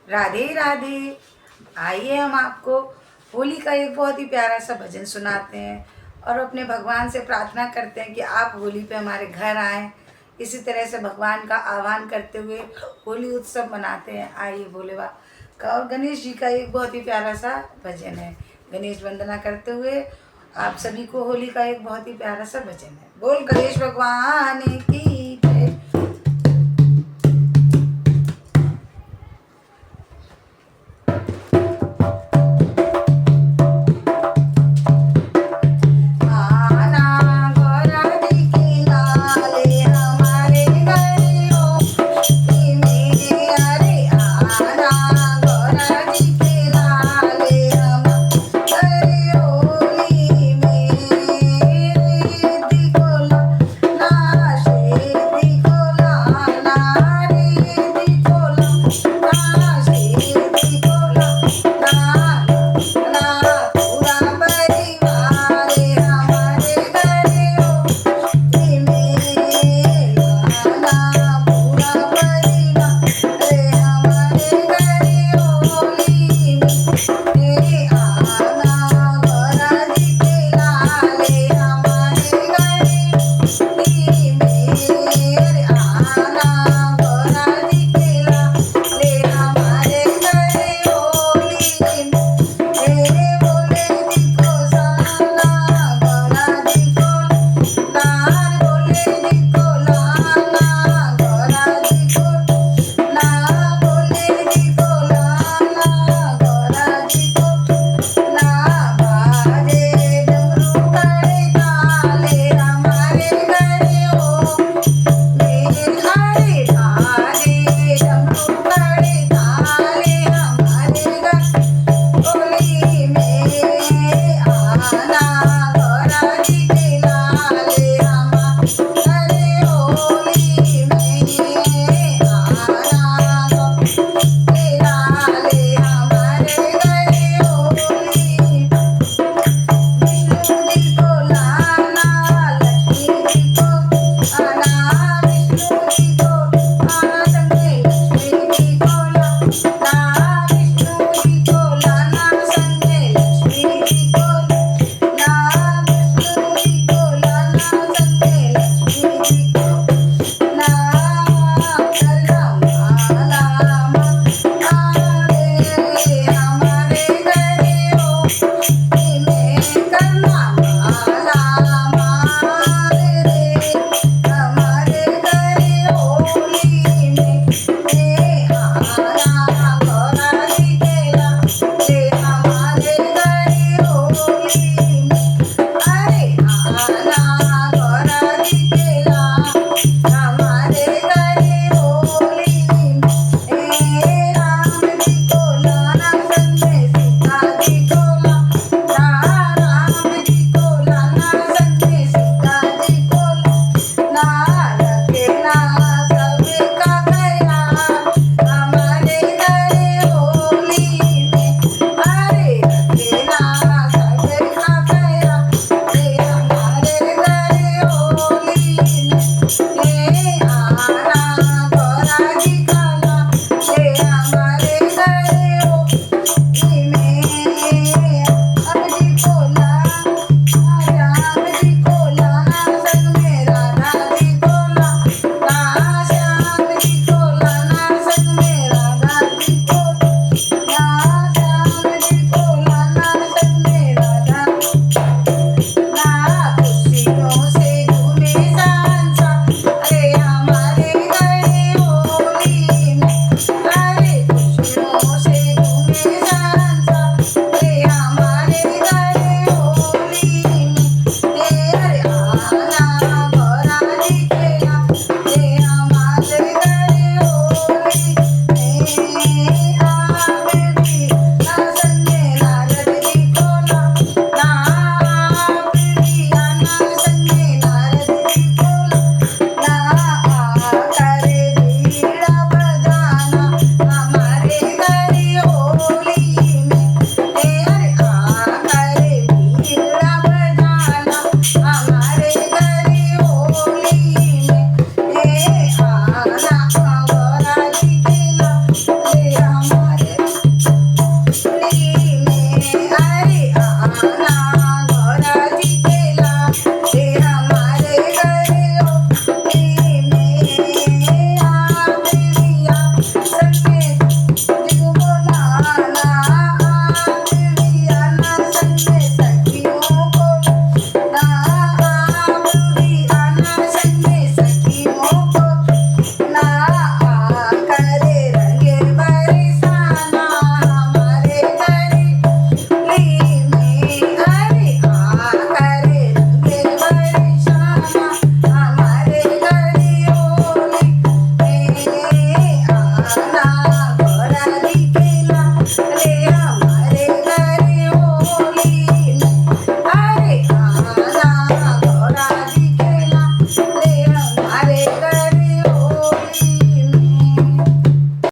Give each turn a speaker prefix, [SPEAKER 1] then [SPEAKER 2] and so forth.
[SPEAKER 1] राधे राधे। आइए हम आपको होली का एक बहुत ही प्यारा सा भजन सुनाते हैं और अपने भगवान से प्रार्थना करते हैं कि आप होली पे हमारे घर आएँ। इसी तरह से भगवान का आह्वान करते हुए होली उत्सव मनाते हैं। आइए भोले बाबा का और गणेश जी का एक बहुत ही प्यारा सा भजन है। गणेश वंदना करते हुए आप सभी को होली का एक बहुत ही प्यारा सा भजन है। बोल गणेश भगवान की जय।